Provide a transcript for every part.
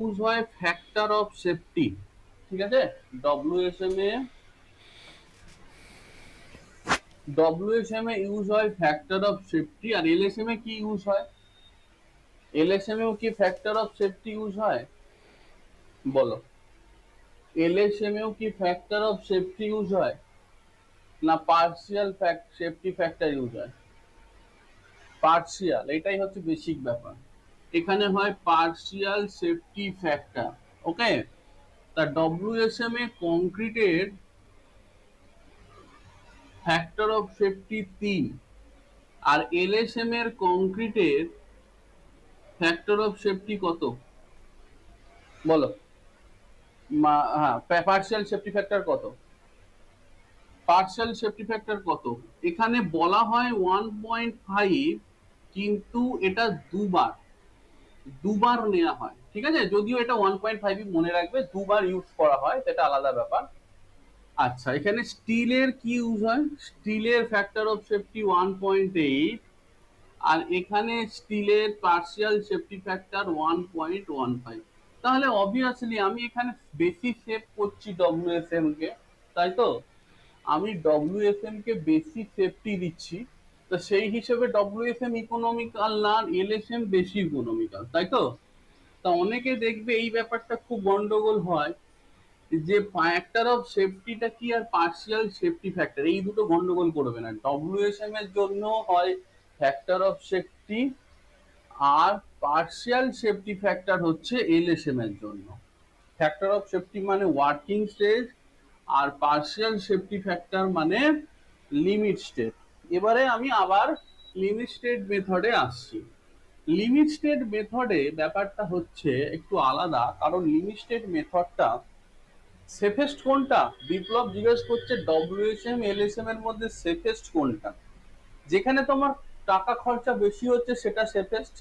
Use হয় factor of safety. ঠিক আছে, ডব্লিউএসএম এ ডব্লিউএসএম এ ইউজ হয় factor of safety. R LSM এ কি ইউজ হয়? এলএসএম এও কি ফ্যাক্টর অফ সেফটি ইউজ হয়? বলো, এলএসএম এও কি ফ্যাক্টর অফ সেফটি ইউজ হয়, না পার্সিয়াল সেফটি ফ্যাক্টর ইউজ হয়? পার্সিয়াল, এটাই হচ্ছে বেসিক ব্যাপার। এখানে হয় পার্সিয়াল সেফটি ফ্যাক্টর। ওকে, তা ডব্লিউএসএম এ কংক্রিটের factor of safety 3, R LSM এর কংক্রিটের ফ্যাক্টর অফ সেফটি কত? বলো। হ্যাঁ, পার্সিয়াল সেফটি ফ্যাক্টর কত? পার্সিয়াল সেফটি ফ্যাক্টর কত? এখানে বলা হয় 1.5, কিন্তু এটা দুবার দুবার নেওয়া হয়। ঠিক আছে, যদিও এটা 1.5 মনে রাখবে, দুবার ইউজ করা হয়, সেটা আলাদা ব্যাপার। আচ্ছা, এখানে স্টিলের কি ইউজ হয়? স্টিলের ফ্যাক্টর অফ সেফটি 1.8, আর এখানে স্টিলের পার্সিয়াল সেফটি ফ্যাক্টর 1.15। তাহলে অবভিয়াসলি আমি এখানে বেশি সেভ করছি ডব্লিউএসএম কে, তাই তো? আমি ডব্লিউএসএম কে বেশি সেফটি দিচ্ছি, তো সেই হিসেবে ডব্লিউএসএম ইকোনমিক্যাল না, এলএসএম বেশি ইকোনমিক্যাল, তাই তো? তা অনেকে দেখবে এই ব্যাপারটা খুব গন্ডগোল হয়, যে ফ্যাক্টর অফ সেফটিটা কি আর পার্সিয়াল সেফটি ফ্যাক্টর, এই দুটো গন্ডগোল করবে না। ডব্লিউএসএম এর জন্য হয় ফ্যাক্টর অফ সেফটি, আর পার্সিয়াল সেফটি ফ্যাক্টর হচ্ছে এলএসএম এর জন্য। ফ্যাক্টর অফ সেফটি মানে ওয়ার্কিং স্টেজ, আর পার্সিয়াল সেফটি ফ্যাক্টর মানে লিমিট স্টেট। এবারে আমি আবার লিমিট স্টেট মেথডে আসছি। লিমিট স্টেট মেথডে ব্যাপারটা হচ্ছে একটু আলাদা, কারণ লিমিট স্টেট মেথডটা সেফেস্ট কোনটা? বিপ্লব জিজ্ঞেস করছে ডব্লিউএসএম এলএসএম এর মধ্যে সেফেস্ট কোনটা। যেখানে তোমার টাকা খরচা বেশি হচ্ছে সেটা সেফেস্ট।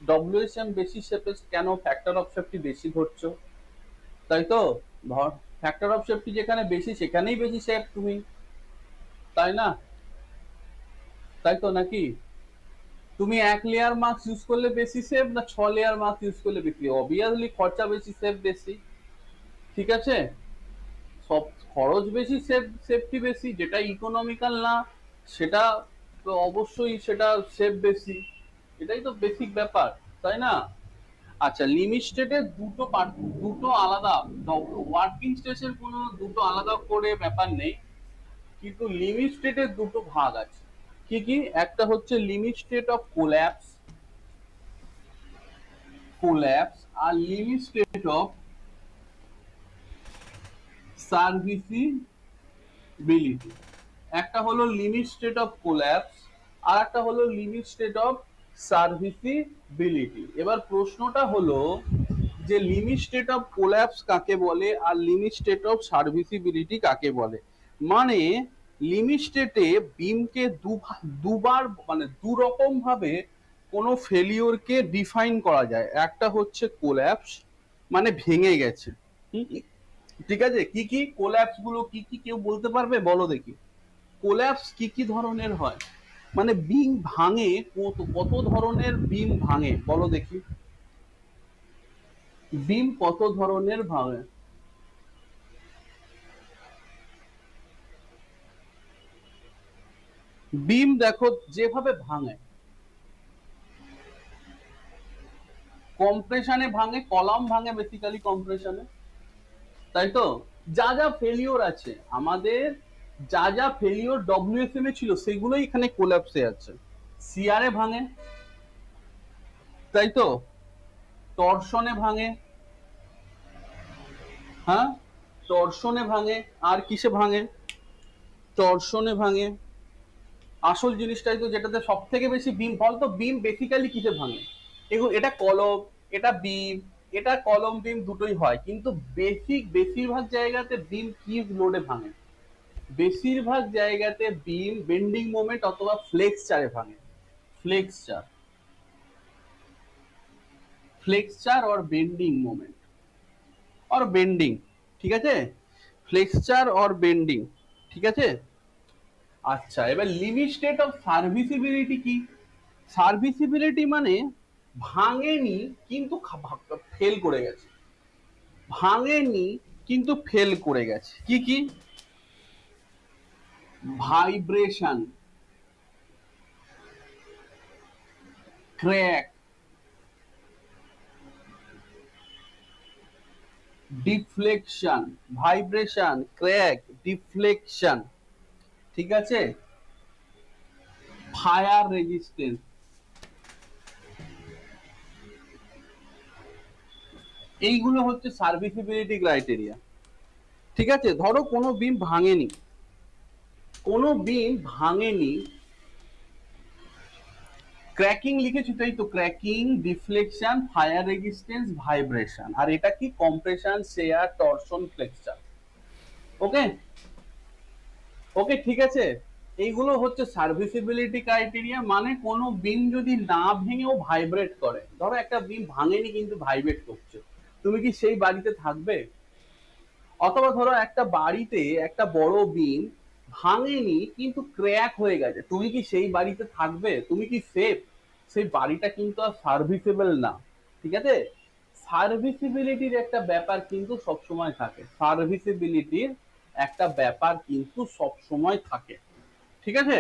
ডব্লিউএসএম বেশি সেফেস্ট কেন? ফ্যাক্টর অফ সেফটি বেশি ধরছো, তাই তো? ধর, ফ্যাক্টর অফ সেফটি যেখানে বেশি সেখানেই বেশি সেফ তুমি, তাই না? তাই তো নাকি? তুমি 1 লেয়ার মাস্ক ইউজ করলে বেশি সেফ, না 6 লেয়ার মাস্ক ইউজ করলে বেশি? অবভিয়াসলি খরচা বেশি, সেফ বেশি। ঠিক আছে, সব খরচ বেশি, সেফটি বেশি। যেটা ইকোনমিক্যাল না সেটা তো অবশ্যই সেটা সেফ বেশি। এটাই তো বেসিক ব্যাপার, তাই না? আচ্ছা, লিমিট স্টেটের দুটো আলাদা, ওয়ার্কিং স্টেটের কোনো দুটো আলাদা করে ব্যাপার নেই, কিন্তু লিমিট স্টেটের দুটো ভাগ আছে। কি কি? একটা হচ্ছে লিমিট স্টেট অফ কোল্যাপস, আর লিমিট স্টেট অফ সার্ভিসিবিলিটি। একটা হলো লিমিট স্টেট অফ কোল্যাপস, আর একটা হলো লিমিট স্টেট অফ সার্ভিসিবিলিটি। এবার প্রশ্নটা হলো যে লিমিট স্টেট অফ কোল্যাপস কাকে বলে আর লিমিট স্টেট অফ সার্ভিসিবিলিটি কাকে বলে। মানে লিমিট স্টেটে বিমকে দুবার মানে দু রকম ভাবে কোনো ফেলিওরকে ডিফাইন করা যায়। একটা হচ্ছে কোল্যাপস, মানে ভেঙে গেছে। ঠিক আছে, কি কি কোল্যাপস গুলো কি কি কেউ বলতে পারবে? বলো দেখি, কোল্যাপস কি কি ধরনের হয়? মানে বিম ভাঙে, কত কত ধরনের বিম ভাঙে বলো দেখি। বিম কত ধরনের ভাঙে? বিম দেখো যেভাবে ভাঙে, কম্প্রেশনে ভাঙে, কলাম ভাঙে বেসিক্যালি কম্প্রেশনে, তাই তো? যা যা ফেলিওর আছে আমাদের, যা যা ফেলিওর ডব্লিউএসএম এ ছিল সেগুলোই এখানে কোল্যাপসে আছে। সিআরে ভাঙে, তাই তো? টর্শনে ভাঙে, হ্যাঁ, টর্শনে ভাঙে। আর কিসে ভাঙে? টর্শনে ভাঙে। আসল জিনিসটাই তো, যেটাতে সব থেকে বেশি বিম, বলতো বিম বেসিক্যালি কিসে ভাঙে? এগুলো, এটা কলম, এটা বিম, এটা কলম বিম দুটোই হয়, কিন্তু বেশিরভাগ জায়গাতে বিম কি লোডে ভাঙে? বেশিরভাগ জায়গাতে বিম বেন্ডিং মোমেন্ট অথবা ফ্লেক্সচারে ভাঙে। Flexure, flexure or bending moment or bending, ঠিক আছে? ফ্লেক্সচার অর বেন্ডিং, ঠিক আছে? আচ্ছা, এবার লিমিট স্টেট অফ সার্ভিসিবিলিটি কি? সার্ভিসিবিলিটি মানে ভাঙেনি কিন্তু ফেল করে গেছে, ভাঙেনি কিন্তু ফেল করে গেছে। কি কি? Vibration, crack, deflection, vibration, crack, deflection, ঠিক আছে, ফায়ার রেজিস্ট্যান্স। এইগুলো হচ্ছে সার্ভিসিবিলিটি ক্রাইটেরিয়া। ঠিক আছে, ধরো কোনো বিম ভাঙেনি, কোনো বিম ভাঙেনি, ক্র্যাকিং লিখেছি তাই তো, cracking, deflection, fire resistance, vibration, আর এটা কি? Compression, shear, torsion, flexion. Okay okay, ঠিক আছে। এইগুলো হচ্ছে সার্ভিসিবিলিটি ক্রাইটেরিয়া, মানে কোনো বিম যদি না ভেঙেও ভাইব্রেট করে, ধরো একটা বিম ভাঙেনি কিন্তু ভাইব্রেট করছে, তুমি কি সেই বাড়িতে থাকবে? অথবা ধরো একটা বাড়িতে একটা বড় বিম ভাঙেনি কিন্তু ক্র্যাক হয়ে গেছে, তুমি কি সেই বাড়িতে থাকবে? তুমি কি সেফ? সেই বাড়িটা কিন্তু আর সার্ভিসেবল না। ঠিক আছে, সার্ভিসিবিলিটির একটা ব্যাপার কিন্তু সবসময় থাকে, সার্ভিসিবিলিটির একটা ব্যাপার কিন্তু সবসময় থাকে। ঠিক আছে,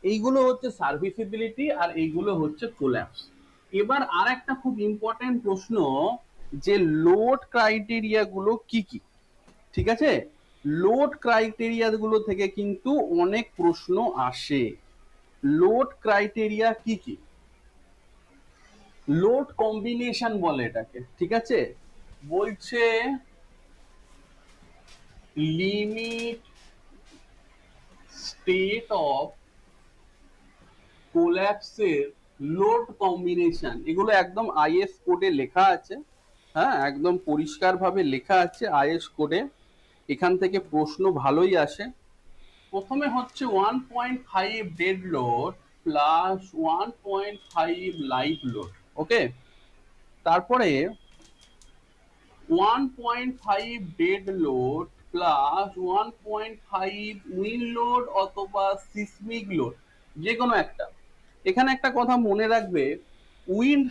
এইগুলো হচ্ছে সার্ভিসিবিলিটি আর এইগুলো হচ্ছে কোল্যাপস। এবার আর একটা খুব ইম্পর্টেন্ট প্রশ্ন, যে লোড ক্রাইটেরিয়া গুলো কি কি? ঠিক আছে, লোড ক্রাইটেরিয়া গুলো থেকে কিন্তু অনেক প্রশ্ন আসে। লোড ক্রাইটেরিয়া কি কি? লোড কম্বিনেশন বলে এটাকে। ঠিক আছে, বলছে লিমিট স্টেট অফ কোল্যাপসের লোড কম্বিনেশন, এগুলো একদম আইএস কোডে লেখা আছে। হ্যাঁ, একদম পরিষ্কার ভাবে লেখা আছে আইএস কোডে। এখান থেকে প্রশ্ন ভালোই আসে। প্রথমে হচ্ছে 1.5 dead load plus 1.5 live load. Okay, তারপরে 1.5 dead load plus 1.5 wind load অথবা সিসমিক লোড, যে কোনো একটা। এখানে একটা কথা মনে রাখবে, উইন্ড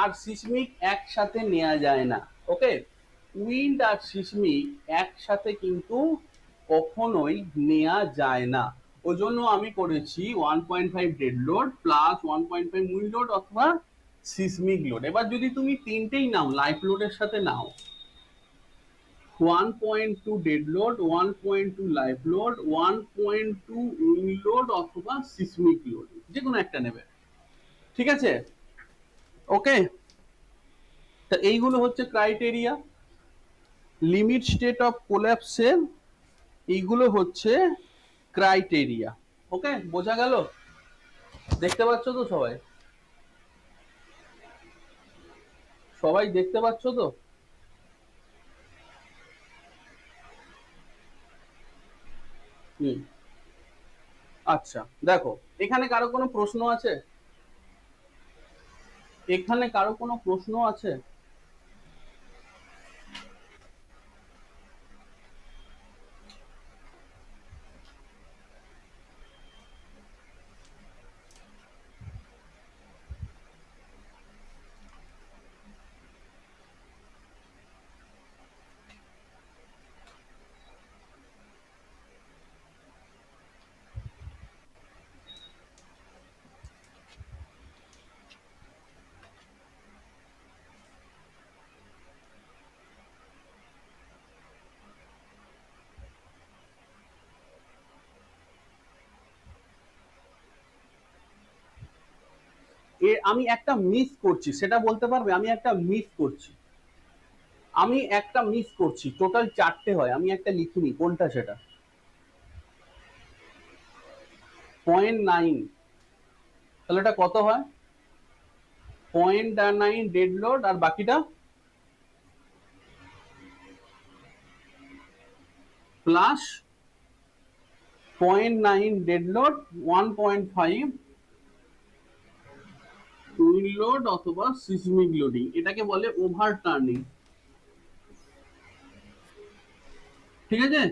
আর সিসমিক একসাথে নেওয়া যায় না। ওকে, উইন্ড আর সিসমিক একসাথে কিন্তু কখনোই নেওয়া যায় না। ওই জন্য আমি করেছি 1.5 dead load plus 1.5 wind load অথবা সিসমিক লোড। এবার যদি তুমি তিনটেই নাও, লাইফ লোডের সাথে নাও, 1.2 dead load, 1.2 live load, 1.2 wind load অথবা সিসমিক লোড, যে কোনো একটা নেবে। ঠিক আছে, ওকে। তা এইগুলো হচ্ছে ক্রাইটেরিয়া, লিমিট স্টেট অফ কোল্যাপসের এইগুলো হচ্ছে ক্রাইটেরিয়া। ওকে, বোঝা গেল? দেখতে পাচ্ছ তো সবাই? সবাই দেখতে পাচ্ছ তো? হুম, আচ্ছা, দেখো, এখানে কারো কোনো প্রশ্ন আছে? এখানে কারো কোনো প্রশ্ন আছে? আমি একটা মিস করছি, সেটা বলতে পারবে? আমি একটা মিস করছি, আমি একটা মিস করছি, টোটাল চারটে হয়, আমি একটা লিখিনি, কোনটা সেটা? 0.9, তাহলে এটা কত হয়? 0.9 ডেড লোড, আর বাকিটা plus 0.9 dead load, 1.5 wind load অথবা সিসমিক লোডিং, এটাকে বলে ওভার টার্নিং। ঠিক আছে,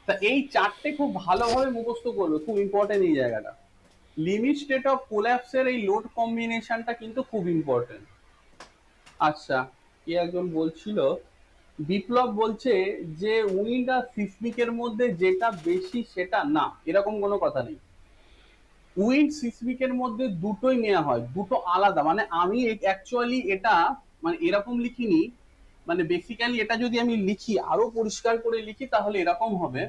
তা এই চারটে খুব ভালোভাবে মুখস্থ করবে, খুব ইম্পর্টেন্ট এই জায়গাটা। লিমিট স্টেট অফ কোল্যাপসের এই লোড কম্বিনেশনটা কিন্তু খুব ইম্পর্টেন্ট। আচ্ছা, কে একজন বলছিল, বিপ্লব বলছে যে উইন্ড আর সিসমিকের মধ্যে যেটা বেশি সেটা না, এরকম কোনো কথা নেই। উইন্ড সিসমিকের মধ্যে দুটোই নেওয়া হয়, দুটো আলাদা। মানে আমি অ্যাকচুয়ালি এটা মানে এরকম লিখিনি, মানে বেসিক্যালি এটা যদি আমি লিখি, আরো পরিষ্কার করে লিখি, তাহলে এরকম হবে।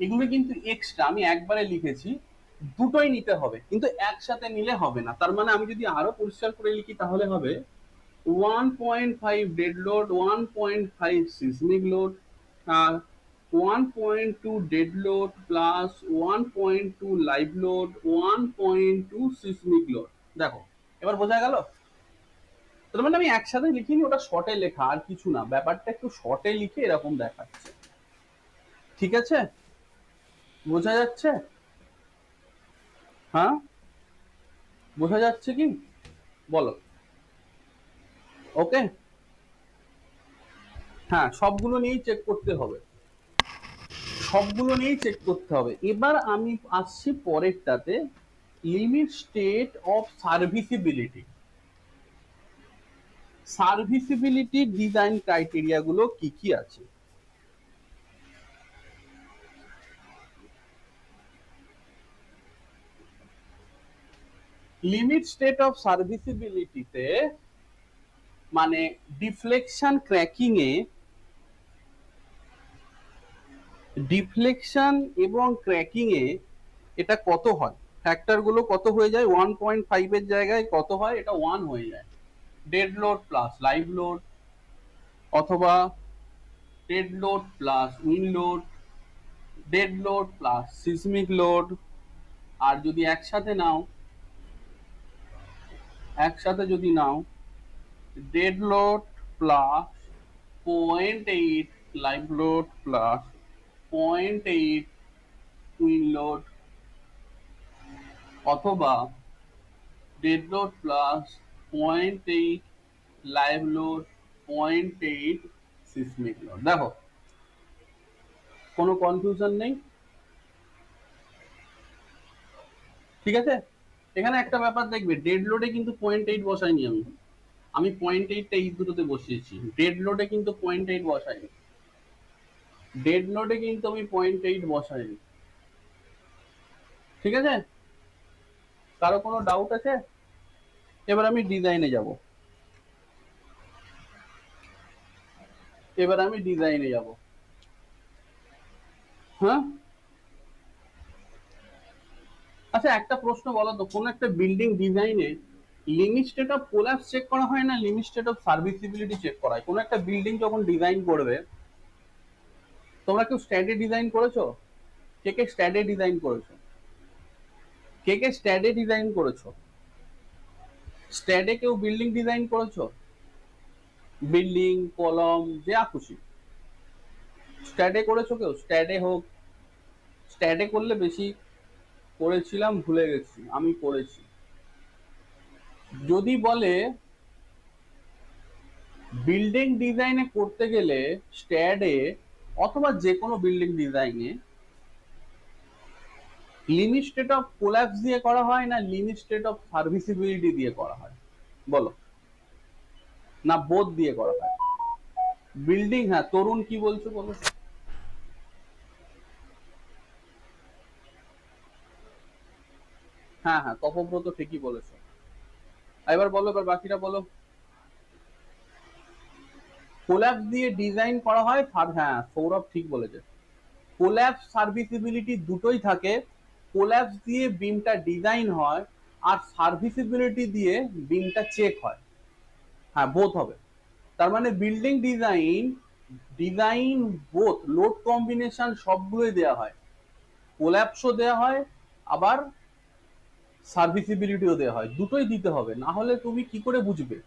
এগুলো কিন্তু এক্সট্রা, আমি একবারে লিখেছি, দুটোই নিতে হবে, কিন্তু একসাথে নিলে হবে না। তার মানে আমি যদি আরো পরিষ্কার করে লিখি তাহলে হবে 1.5 ডেড লোড, 1.5 সিসমিক লোড, আর 1.2 dead load plus 1.2 live load, 1.2 seismic load. দেখো, এবার বোঝা গেল? তার মানে আমি একসাথে লিখিনি, ওটা শর্টে লেখা, আর কিছু না। ব্যাপারটা একটু শর্টে লিখে এরকম দেখাচ্ছে। ঠিক আছে, বোঝা যাচ্ছে? হ্যাঁ, বোঝা যাচ্ছে কি? বলো। ওকে, হ্যাঁ, সবগুলো নিয়েই চেক করতে হবে, সবগুলো নিয়েই চেক করতে হবে। এবার আমি আসছি পরেরটাতে, limit state of serviceability. Serviceability design criteria গুলো কি কি আছে? লিমিট স্টেট অফ সার্ভিসিবিলিটিতে মানে ডিফ্লেকশন ক্র্যাকিং এ, ডিফ্লেকশন এবং ক্র্যাকিং এ এটা কত হয়, ফ্যাক্টর গুলো কত হয়ে যায়? 1.5 এর জায়গায় কত হয়? এটা 1 হয়ে যায়। Dead load plus live load, অথবা dead load plus wind load, dead load plus seismic load. আর যদি একসাথে নাও, একসাথে যদি নাও, dead load plus 0.8 live load plus 0.8 wind load, অথবা dead load plus 0.8 live load, 0.8 seismic load. দেখো, কোনো কনফিউশন নেই? ঠিক আছে, এখানে একটা ব্যাপার দেখবে, ডেড লোডে কিন্তু 0.8 বসাইনি আমি, আমি 0.8টা এই দুটোতে বসিয়েছি। ডেড লোডে কিন্তু 0.8 বসাইনি, ডেড লোডে কিন্তু আমি 0.8 বসাইনি। ঠিক আছে, কারো কোনো ডাউট আছে? এবার আমি ডিজাইনে যাব, এবার আমি ডিজাইনে যাব। হ্যাঁ, আচ্ছা, একটা প্রশ্ন বলো তো, কোন একটা বিল্ডিং ডিজাইনে limit state of collapse check করা হয় না limit state of serviceability check করা হয়? কোন একটা বিল্ডিং যখন ডিজাইন করবে, তোমরা কেউ স্ট্যাডে ডিজাইন করেছো? কে কে স্ট্যাডে ডিজাইন করেছো? কে কে স্ট্যাডে ডিজাইন করেছো? স্ট্যাডে কেউ বিল্ডিং ডিজাইন করেছো? বিল্ডিং, কলম, যা খুশি স্ট্যাডে করেছো কেউ? স্ট্যাডে হোক, স্ট্যাডে করলে বেশি করেছিলাম, ভুলে গেছি, আমি করেছি। যদি বলে বিল্ডিং ডিজাইনে করতে গেলে স্ট্যাডে অথবা যে কোনো বিল্ডিং ডিজাইনে লিমিট স্টেট অফ কোল্যাপস দিয়ে করা হয় না লিমিট স্টেট অফ সার্ভিসিবিলিটি দিয়ে করা হয়? বলো, না বোধ দিয়ে করা হয়? বিল্ডিং, হ্যাঁ, তরুণ কি বলছো বলো? হ্যাঁ হ্যাঁ, তপব্রত ঠিকই বলেছো। এবার বলো, এবার বাকিটা বলো। কোল্যাপস দিয়ে ডিজাইন করা হয়, হ্যাঁ, সৌরভ ঠিক বলেছে। কোল্যাপস সার্ভিসিবিলিটি দুটোই থাকে। কোল্যাপস দিয়ে বিমটা ডিজাইন হয়, আর সার্ভিসিবিলিটি দিয়ে বিমটা চেক হয়। হ্যাঁ, বোথ হবে। তার মানে building design, design both, load combination সবগুলোই দেওয়া হয়, কোল্যাপসও দেওয়া হয়, আবার সার্ভিসিবিলিটিও দেওয়া হয়, দুটোই দিতে হবে, না হলে তুমি কি করে বুঝবে?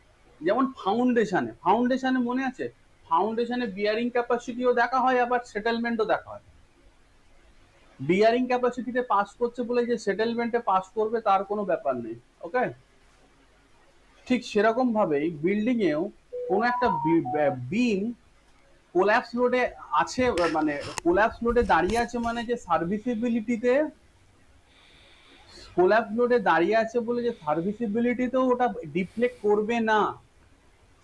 যেমন ফাউন্ডেশনে, ফাউন্ডেশনে মনে আছে, ফাউন্ডেশনে বিয়ারিং ক্যাপাসিটিও দেখা হয়, আবার সেটেলমেন্টও দেখা হয়। বিয়ারিং ক্যাপাসিটিতে পাস করছে বলে যে সেটেলমেন্টে পাস করবে তার কোনো ব্যাপার নেই। ওকে, ঠিক সেরকম ভাবেই বিল্ডিং এও কোনো একটা বিম কোল্যাপস লোডে আছে, মানে কোল্যাপস লোডে দাঁড়িয়ে আছে, মানে যে সার্ভিসিবিলিটিতে, কোল্যাপস লোডে দাঁড়িয়ে আছে বলে যে সার্ভিসিবিলিটিতেও ওটা ডিফ্লেক্ট করবে না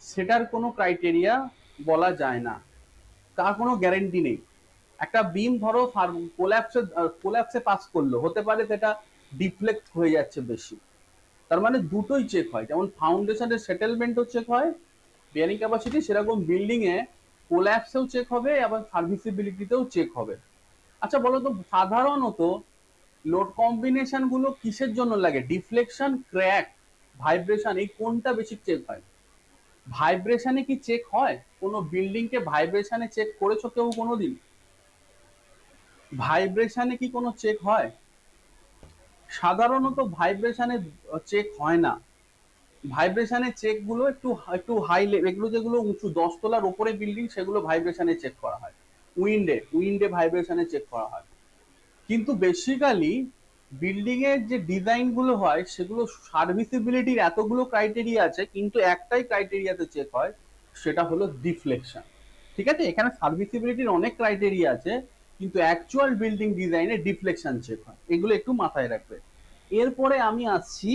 সেটার কোনো ক্রাইটেরিয়া বলা যায় না, তার কোনো গ্যারেন্টি নেই। একটা বিম ধরো কোল্যাপসে পাস করলো, হতে পারে সেটা ডিফ্লেক্ট হয়ে যাচ্ছে বেশি, তার মানে দুটোই চেক হয়। যেমন ফাউন্ডেশনের সেটেলমেন্টও চেক হয়, বিয়ারিং ক্যাপাসিটি, সেরকম বিল্ডিং এ কোল্যাপসেও চেক হবে, আবার সার্ভিসিবিলিটিতেও চেক হবে। আচ্ছা বলো তো, সাধারণত লোড কম্বিনেশন গুলো কিসের জন্য লাগে? ডিফ্লেকশন, ক্র্যাক, ভাইব্রেশন, এই কোনটা বেশি চেক হয়? ভাইব্রেশনে কি চেক হয়? কোনো বিল্ডিং কে ভাইব্রেশনে চেক করেছো কেউ কোনোদিন? ভাইব্রেশনে কি কোনো চেক হয়? সাধারণত ভাইব্রেশনে চেক হয় না। ভাইব্রেশনের চেক গুলো একটু একটু হাই লেভেল, এগুলো যেগুলো উঁচু 10 তলার উপরে বিল্ডিং, সেগুলো ভাইব্রেশনে চেক করা হয়। উইন্ডে ভাইব্রেশনে চেক করা হয়। কিন্তু বেসিক্যালি বিল্ডিং এর যে ডিজাইন গুলো হয় সেগুলো সার্ভিসিবিলিটির এতগুলো ক্রাইটেরিয়া আছে, কিন্তু একটাই ক্রাইটেরিয়াতে চেক হয়, সেটা হলো ডিফ্লেকশন। ঠিক আছে, এখানে সার্ভিসিবিলিটির অনেক ক্রাইটেরিয়া আছে, কিন্তু অ্যাকচুয়াল বিল্ডিং ডিজাইনে ডিফ্লেকশন চেক হয়, এগুলো একটু মাথায় রাখবে। এরপরে আমি আসছি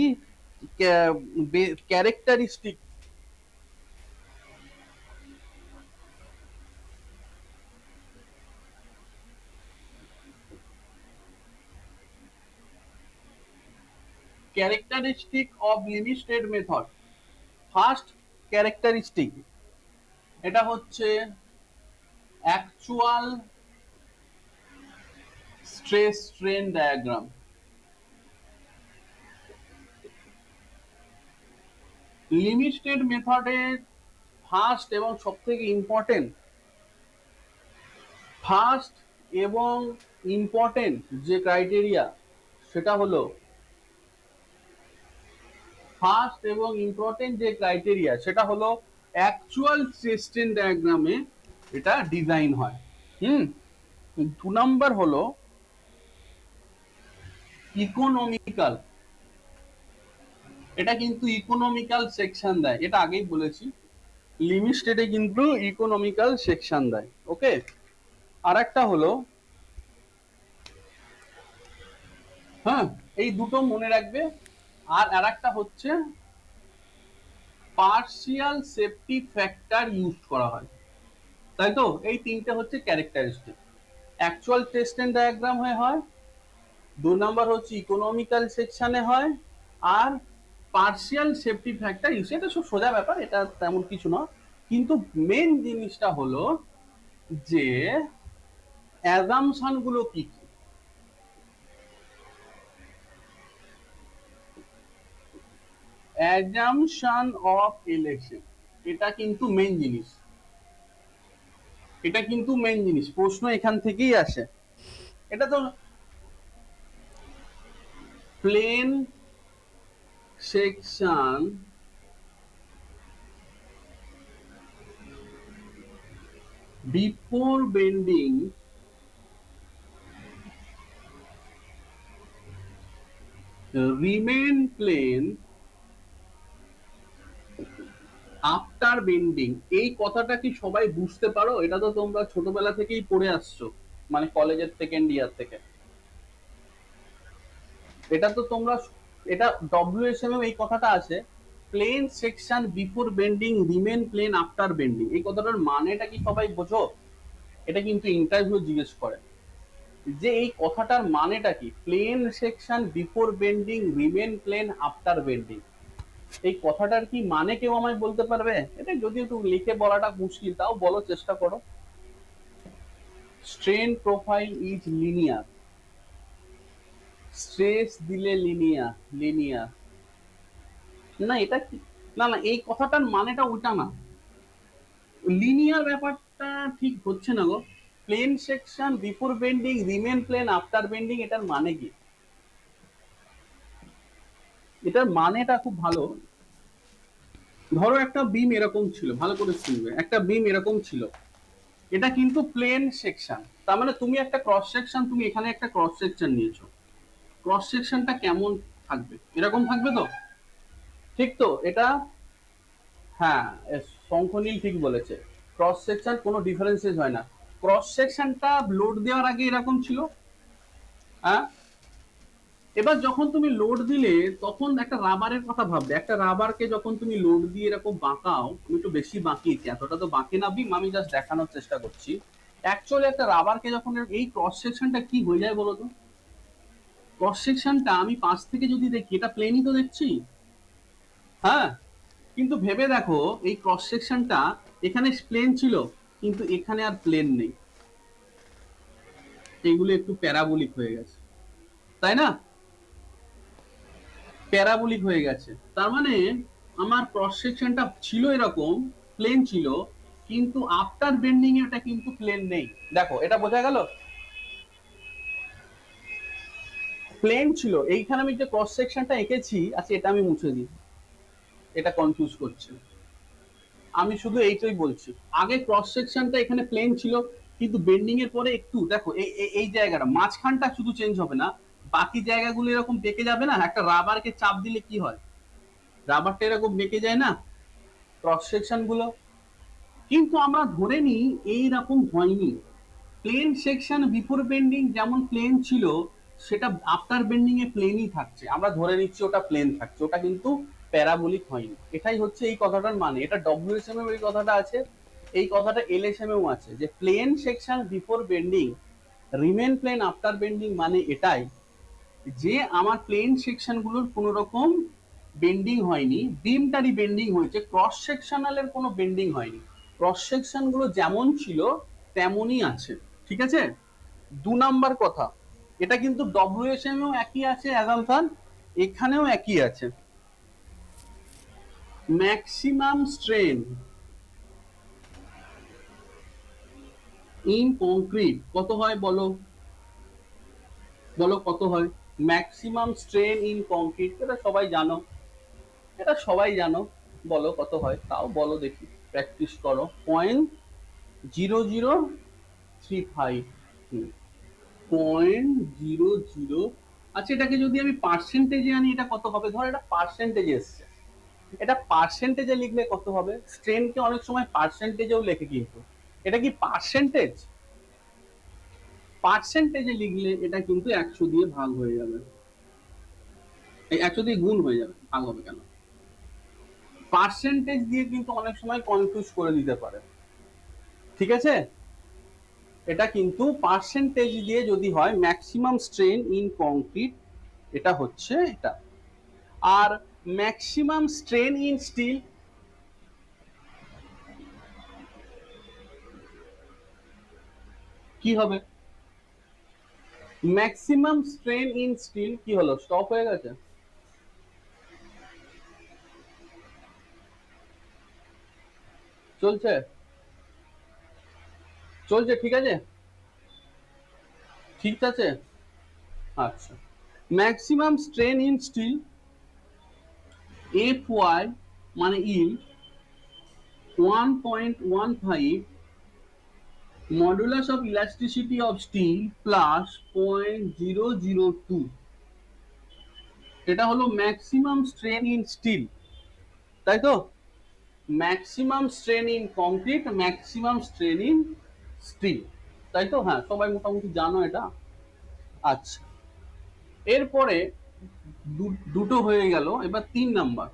characteristic. Characteristic of limited method. First characteristic, এটা হচ্ছে actual stress strain diagram. Limited মেথডের ফার্স্ট এবং সবথেকে ইম্পর্টেন্ট, ফার্স্ট এবং ইম্পর্টেন্ট যে ক্রাইটেরিয়া, সেটা হলো ফার্স্ট এবং ইম্পর্টেন্ট যে ক্রাইটেরিয়া সেটা হলো অ্যাকচুয়াল স্ট্রেস স্ট্রেন ডায়াগ্রামে এটা ডিজাইন হয়। হুম, 2 নাম্বার হলো ইকোনমিক্যাল। এটা কিন্তু ইকোনমিক্যাল সেকশন দেয়, এটা আগেই বলেছি, লিমিট স্টেটে কিন্তু ইকোনমিক্যাল সেকশন দেয়। ওকে, আর একটা হলো, হ্যাঁ এই দুটো মনে রাখবে। আর একটা হচ্ছে পার্সিয়াল সেফটি ফ্যাক্টর ইউজ করা হয়, তাই তো? এই তিনটে হচ্ছে characteristic. Actual test and diagram হয়, 2 নাম্বার হচ্ছে ইকোনমিক্যাল সেকশনে হয়, আর পার্সিয়াল সেফটি ফ্যাক্টর ইউজ। এটা সব সোজা ব্যাপার, এটা তেমন কিছু না, কিন্তু মেন জিনিসটা হলো যে অ্যাজাম্পশন গুলো কি কি। অ্যাজাম্পশন অফ ইলেকশন, এটা কিন্তু মেন জিনিস, এটা কিন্তু মেন জিনিস, প্রশ্ন এখান থেকেই আসে। এটা তো plane section before bending remain plane after bending. এই কথাটা কি সবাই বুঝতে পারো? এটা তো তোমরা ছোটবেলা থেকেই পড়ে আসছো, মানে কলেজের সেকেন্ড ইয়ার থেকে। এটা তো তোমরা, এটা ডব্লিউএসএম এই কথাটা আছে, plane section before bending remain plane after bending. এই কথাটার মানেটা কি সবাই বোঝো? এটা কিন্তু ইন্টারভিউ জিজ্ঞেস করে যে এই কথাটার মানেটা কি, plane section before bending remain plane after bending, এই কথাটার কি মানে কেউ আমায় বলতে পারবে? এটা যদি একটু লিখে বলাটা মুশকিল, তাও বলো, চেষ্টা করো। Strain profile is linear, stress দিলে লিনিয়ার, লিনিয়ার না, এটা কি? না না, এই কথাটার মানেটা ওটা না, লিনিয়ার ব্যাপারটা ঠিক হচ্ছে না গো। Plane section before bending remain plane after bending, এটার মানে কি? এটার মানেটা খুব ভালো। ধরো একটা বিম এরকম ছিল, ভালো করে শুনবে, একটা বিম এরকম ছিল, এটা কিন্তু প্লেন সেকশন, তার মানে তুমি একটা ক্রস সেকশন, তুমি এখানে একটা ক্রস সেকশন নিয়েছো, ক্রস সেকশনটা কেমন থাকবে? এরকম থাকবে তো, ঠিক তো? এটা, হ্যাঁ, শঙ্খনীল ঠিক বলেছে, ক্রস সেকশন কোনো ডিফারেন্সেস হয় না। ক্রস সেকশনটা লোড দেওয়ার আগে এরকম ছিল, হ্যাঁ, এবার যখন তুমি লোড দিলে তখন একটা রাবারের কথা ভাববে, একটা রাবারকে যখন তুমি লোড দিয়ে এরকম বাঁকাও, আমি একটু বেশি বাঁকিয়েছি, এতটা তো বাঁকি না বিম, আমি জাস্ট দেখানোর চেষ্টা করছি। অ্যাকচুয়ালি একটা রাবারকে যখন এই ক্রস সেকশনটা কি হয়ে যায় বলো তো? ক্রস সেকশনটা আমি পাশ থেকে যদি দেখি এটা প্লেনই তো দেখছি, হ্যাঁ, কিন্তু ভেবে দেখো এই ক্রস সেকশনটা এখানে প্লেন ছিল, কিন্তু এখানে আর প্লেন নেই, এইগুলো একটু প্যারাবোলিক হয়ে গেছে, তাই না? প্যারাবোলিক হয়ে গেছে, তার মানে আমার ক্রস সেকশনটা ছিল এরকম, প্লেন ছিল, কিন্তু আফটার বেন্ডিং এটা কিন্তু প্লেন নেই। দেখো এটা বোঝা গেল, প্লেন ছিল, এইখানে আমি যে ক্রস সেকশনটা এঁকেছি, আচ্ছা এটা আমি মুছে দিই, এটা কনফিউজ করছে, আমি শুধু এইটাই বলছি, আগে ক্রস সেকশনটা এখানে প্লেন ছিল, কিন্তু বেন্ডিং এর পরে একটু দেখো এই জায়গাটা মাঝখানটা শুধু চেঞ্জ হবে না, বাকি জায়গাগুলো এরকম বেঁকে যাবে না, একটা রাবারকে চাপ দিলে কি হয়, রাবারটা এরকম বেঁকে যায় না ক্রস সেকশন গুলো, কিন্তু আমরা ধরে নিই এইরকম হয়নি, প্লেন সেকশন বিফোর বেন্ডিং যেমন প্লেন ছিল, সেটা আফটার বেন্ডিং এ প্লেনই থাকছে, আমরা ধরে নিচ্ছি ওটা প্লেন থাকছে, ওটা কিন্তু প্যারাবোলিক হয়নি, এটাই হচ্ছে এই কথাটার মানে, এটা ডব্লিউএসএম এর এই কথাটা আছে, এই কথাটা এলএসএম এও আছে, যে plane section before bending remain plane after bending, মানে এটাই যে আমার প্লেন সেকশন গুলোর কোন রকম বেন্ডিং হয়নি, বিমটারই বেন্ডিং হয়েছে, ক্রস সেকশনালের কোনো বেন্ডিং হয়নি, ক্রস সেকশন গুলো যেমন ছিল তেমনই আছে, ঠিক আছে? 2 নাম্বার কথা, এটা কিন্তু ডব্লিউএসএম এও একই আছে অ্যাজাম্পশন, এখানেও একই আছে, ম্যাক্সিমাম স্ট্রেন ইন কংক্রিট কত হয় বলো, বলো কত হয়? ম্যাক্সিমাম স্ট্রেন ইন কংক্রিট, এটা সবাই জানো, এটা সবাই জানো, বলো কত হয়, তাও বলো দেখি, প্র্যাকটিস করো। 0.0035, 0.00, আচ্ছা এটাকে যদি আমি পার্সেন্টেজে আনি এটা কত হবে, ধর এটা পার্সেন্টেজে এসছে, এটা পার্সেন্টেজে লিখলে কত হবে, স্ট্রেনকে অনেক সময় পার্সেন্টেজেও লেখে, কিন্তু এটা কি পার্সেন্টেজ, পার্সেন্টেজে লিখলে এটা কিন্তু 100 দিয়ে ভাগ হয়ে যাবে, এই 100 দিয়ে গুণ হয়ে যাবে, ভাগ হবে কেন, পার্সেন্টেজ দিয়ে কিন্তু অনেক সময় কনফিউজ করে দিতে পারে, ঠিক আছে? এটা কিন্তু পার্সেন্টেজ দিয়ে যদি হয়, ম্যাক্সিমাম স্ট্রেন ইন কংক্রিট এটা হচ্ছে এটা, আর ম্যাক্সিমাম স্ট্রেন ইন স্টিল কি হবে, ম্যাক্সিমাম স্ট্রেন ইন স্টিল কি হলো, স্টপ হয়ে গেছে, চলছে, চলছে, ঠিক আছে, ঠিক আছে, আচ্ছা, maximum strain in steel F Y মানে yield 1.15 modulus of elasticity of steel plus 0.002, এটা হলো ম্যাক্সিমাম স্ট্রেন ইন স্টিল, তাই তো? Maximum strain in concrete, maximum strain in steel, তাই তো? হ্যাঁ, সবাই মোটামুটি জানো এটা। আচ্ছা, এরপরে দুটো হয়ে গেল, এবার 3 নাম্বার,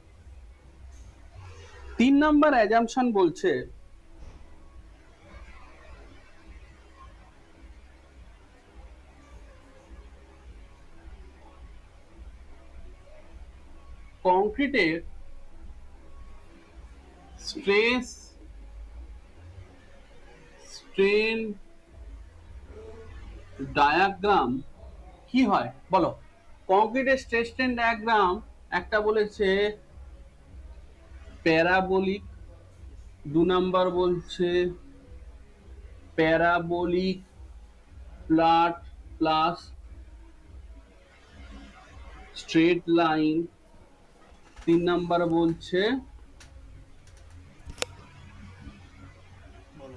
3 নাম্বার অ্যাজাম্পশন বলছে কংক্রিটের স্ট্রেস স্ট্রেন ডায়াগ্রাম কি হয় বলো, কংক্রিটের স্ট্রেস স্ট্রেন ডায়াগ্রাম একটা বলেছে প্যারাবোলিক, 2 নাম্বার বলছে parabolic flat plus straight line, 3 number বলছে,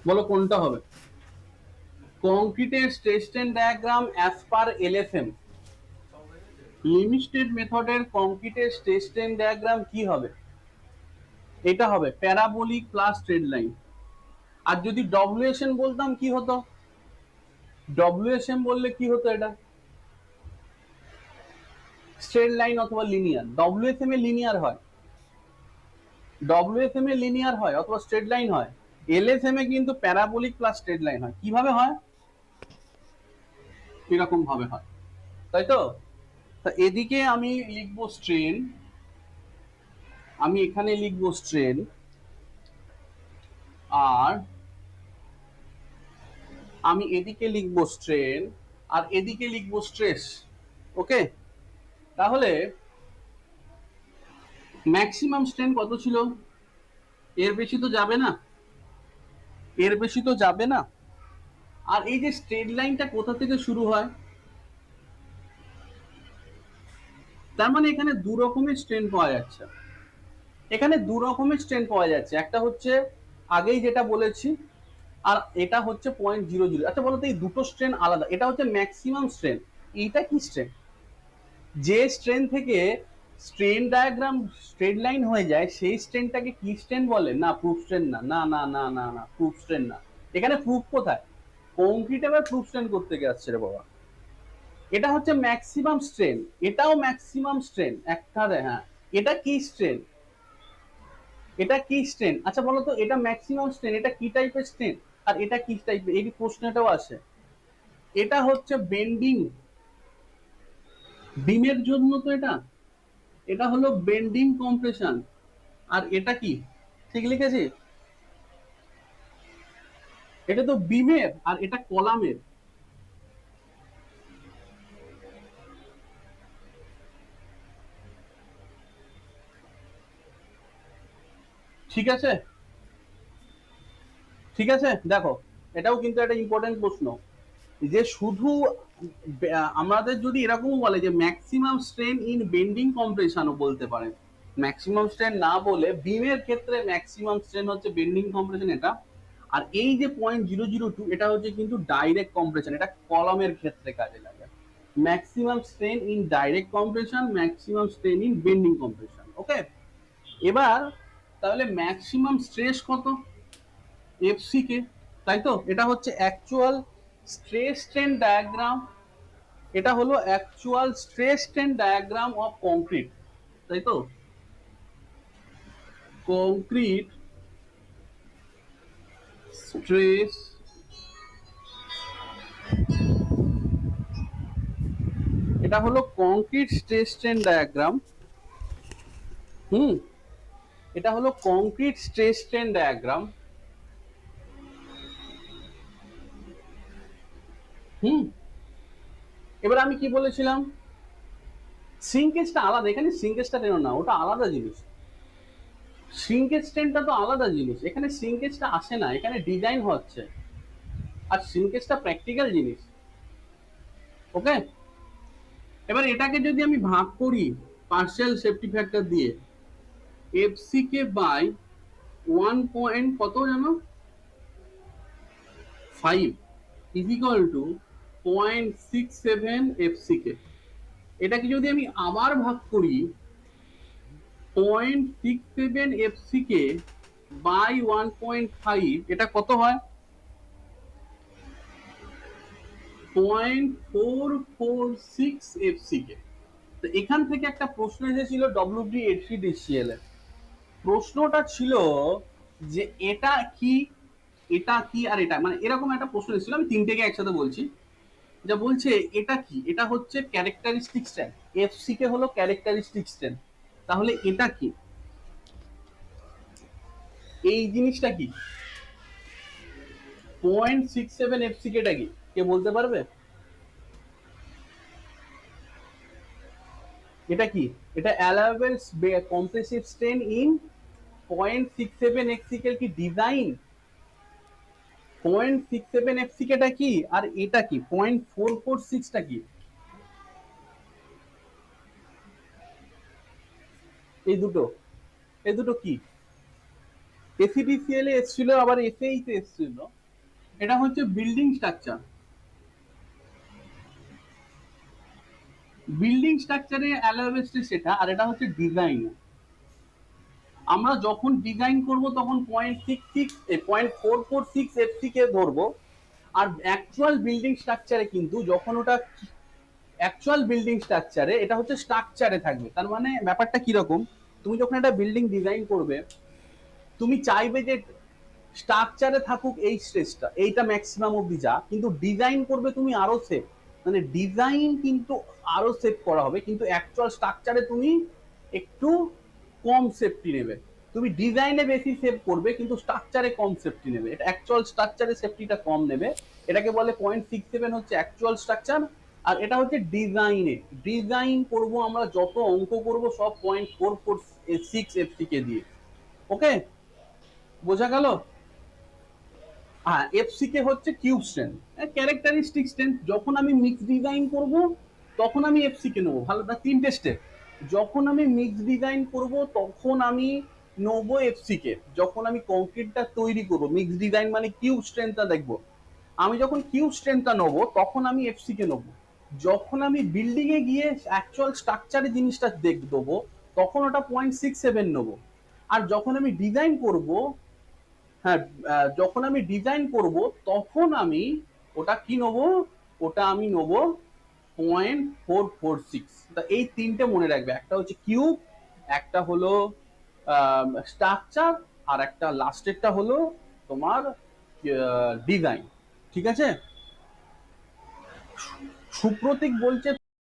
বলো কোনটা হবে, কংক্রিটের stress strain diagram as per LSM, limited মেথডের কংক্রিটের স্ট্রেস স্ট্রেন ডায়াগ্রাম কি হবে, এটা হবে প্যারাবোলিক প্লাস স্ট্রেট লাইন, আর যদি ডব্লিউএসএম বলতাম কি হতো, ডব্লিউএসএম বললে কি হতো, এটা স্ট্রেট লাইন অথবা লিনিয়ার। ডব্লিউএসএম এ লিনিয়ার হয়, ডব্লিউএসএম এ লিনিয়ার হয় অথবা স্ট্রেট লাইন হয়। এলএসএম এ কিন্তু প্যারাবোলিক প্লাস স্ট্রেট লাইন হয়। কিভাবে হয়? এরকম ভাবে হয়, তাই তো? এদিকে আমি লিখবো স্ট্রেন, আমি এখানে লিখবো স্ট্রেন, আর আমি এদিকে লিখবো স্ট্রেন, আর এদিকে লিখবো স্ট্রেস। ওকে, তাহলে ম্যাক্সিমাম স্ট্রেন কত ছিল? এর বেশি তো যাবে না, এর বেশি তো যাবে না। আর এই যে স্ট্রেট লাইনটা কোথা থেকে শুরু হয়? তার মানে এখানে দু রকমের স্ট্রেন পাওয়া যাচ্ছে, এখানে দু রকমের স্ট্রেন পাওয়া যাচ্ছে। একটা হচ্ছে আগেই যেটা বলেছি, আর এটা হচ্ছে 0.00। আচ্ছা বলো তো এই দুটো স্ট্রেন আলাদা, এটা হচ্ছে ম্যাক্সিমাম স্ট্রেন, এইটা কি স্ট্রেন? যে স্ট্রেন থেকে স্ট্রেন ডায়াগ্রাম স্ট্রেট লাইন হয়ে যায় সেই স্ট্রেনটাকে কি স্ট্রেন বলে? না প্রুফ স্ট্রেন না, না না না না না, প্রুফ স্ট্রেন না। এখানে প্রুফ কোথায়? কংক্রিট এবার প্রুফ স্ট্রেন করতে গিয়ে আসছে রে বাবা। এটা হচ্ছে ম্যাক্সিমাম স্ট্রেন, এটাও ম্যাক্সিমাম স্ট্রেন একটা, হ্যাঁ। এটা কি স্ট্রেন? এটা কি স্ট্রেন? আচ্ছা বলো তো এটা ম্যাক্সিমাম স্ট্রেন, এটা কি টাইপের স্ট্রেন? আর এটা কি টাইপের? এই প্রশ্নটাও আসে। এটা হচ্ছে বেন্ডিং বিমের জন্য তো এটা, এটা হলো বেন্ডিং কম্প্রেশন। আর এটা কি? ঠিক লিখেছি? এটা তো বিমের আর এটা কলামের। ঠিক আছে, ঠিক আছে, দেখো এটাও কিন্তু একটা ইম্পর্টেন্ট প্রশ্ন, যে শুধু আমাদের যদি এরকম বলে যে ম্যাক্সিমাম স্ট্রেন ইন বেন্ডিং কম্প্রেশনও বলতে পারেন, ম্যাক্সিমাম স্ট্রেন না বলে বিমের ক্ষেত্রে ম্যাক্সিমাম স্ট্রেন হচ্ছে বেন্ডিং কম্প্রেশন এটা। আর এই যে 0.002 এটা হচ্ছে কিন্তু ডাইরেক্ট কম্প্রেশন, এটা কলামের ক্ষেত্রে কাজে লাগে। Maximum strain in direct compression, maximum strain in bending compression. Okay, এবার তাহলে ম্যাক্সিমাম স্ট্রেস কত? এফসি কে, তাই তো? এটা হচ্ছে অ্যাকচুয়াল স্ট্রেস স্ট্রেন ডায়াগ্রাম, এটা হলো actual stress strain diagram of concrete, তাই তো? কংক্রিট স্ট্রেস, এটা হলো কংক্রিট স্ট্রেস স্ট্রেন ডায়াগ্রাম। হুম, এটা হলো কংক্রিট স্ট্রেস স্ট্রেন ডায়াগ্রাম। হুম, এবার আমি কি বলেছিলাম? সিঙ্কেজটা আলাদা, এখানে সিঙ্কেজটা টেনো না, ওটা আলাদা জিনিস। সিঙ্কেজ ট্রেনটা তো আলাদা জিনিস, এখানে সিঙ্কেজটা আসে না, এখানে ডিজাইন হচ্ছে। আর সিঙ্কেজটা প্র্যাকটিক্যাল জিনিস। ওকে, এবার এটাকে যদি আমি ভাগ করি পার্শিয়াল সেফটি ফ্যাক্টর দিয়ে, এফসি কে বাই 1 পয়েন্ট কত জানো, 5 ইজ ইকুয়াল টু 0.67 এফসি কে। এটাকে যদি আমি আবার ভাগ করি 0.67 এফসি কে বাই 1.5, এটা কত হয়? 0.446 এফসি কে। তো এখান থেকে একটা প্রশ্ন এসেছিল WD83DCL এর। প্রশ্নটা ছিল যে এটা কি, এটা কি, আর এটা মানে এরকম একটা প্রশ্ন এসেছিল, আমি তিনটেকে একসাথে বলছি। যা বলছে এটা কি, এটা হচ্ছে ক্যারেক্টারিস্টিক স্ট্রেন, এফসি কে হলো ক্যারেক্টারিস্টিক স্ট্রেন। তাহলে এটা কি, এই জিনিসটা কি? 0.67 এফসি কে টা কি, কে বলতে পারবে? এটা কি? এটা অ্যালাউয়েবল কম্প্রেসিভ স্ট্রেন ইন 0.67 এফসিকে কি ডিজাইন? 0.67 এফসিকে টা কি, আর এটা কি 0.446 টা কি? এই দুটো, এই দুটো কি? এসিডিসিএল এ এসেছিল, আবার এসএই তে এসেছিল। এটা হচ্ছে বিল্ডিং স্ট্রাকচার, বিল্ডিং স্ট্রাকচারে অ্যালাউয়েবল সেটা, আর এটা হচ্ছে ডিজাইন। আমরা যখন ডিজাইন করব তখন 0.446 এফসি কে ধরবো। আর অ্যাকচুয়াল বিল্ডিং স্ট্রাকচারে কিন্তু যখন ওটা অ্যাকচুয়াল বিল্ডিং স্ট্রাকচারে এটা হচ্ছে স্ট্রাকচারে থাকবে। তার মানে ব্যাপারটা কিরকম, তুমি যখন একটা বিল্ডিং ডিজাইন করবে তুমি চাইবে যে স্ট্রাকচারে থাকুক এই স্ট্রেসটা, এইটা ম্যাক্সিমাম অবধি যা, কিন্তু ডিজাইন করবে তুমি আরো সেফ, মানে ডিজাইন কিন্তু আরো সেফ করা হবে, কিন্তু অ্যাকচুয়াল স্ট্রাকচারে তুমি একটু কম সেফটি নেবে। তুমি ডিজাইনে বেশি সেভ করবে কিন্তু স্ট্রাকচারে কম সেফটি নেবে, এটা অ্যাকচুয়াল স্ট্রাকচারে সেফটিটা কম নেবে। এটাকে বলে 0.67 হচ্ছে অ্যাকচুয়াল স্ট্রাকচার, আর এটা হচ্ছে ডিজাইনে। ডিজাইন করব আমরা, যত অঙ্ক করব সব 0.446 এফসি দিয়ে। ওকে, বোঝা গেল? হ্যাঁ, এফসিকে হচ্ছে কিউব স্ট্রেন্থ, ক্যারেক্টারিস্টিক স্ট্রেন্থ। যখন আমি মিক্স ডিজাইন করব তখন আমি এফসিকে নেবো, ভালো না? তিনটে স্টেপ। যখন আমি মিক্স ডিজাইন করব তখন আমি নেবো এফসিকে। যখন আমি কংক্রিটটা তৈরি করব, মিক্স ডিজাইন মানে কিউব স্ট্রেন্থটা দেখবো, আমি যখন কিউব স্ট্রেন্থটা নেবো তখন আমি এফসিকে নেবো। যখন আমি বিল্ডিং এ গিয়ে অ্যাকচুয়াল স্ট্রাকচারে জিনিসটা দেবো তখন ওটা 0.67 নেবো। আর যখন আমি ডিজাইন করব, হ্যাঁ, যখন আমি ডিজাইন করব তখন আমি ওটা কি নেবো, ওটা আমি নেবো 0.446। এই তিনটে মনে রাখবে, একটা হচ্ছে কিউব, একটা হলো স্ট্রাকচার, আর একটা লাস্টেরটা হলো তোমার ডিজাইন। ঠিক আছে? সুপ্রতীক বলছে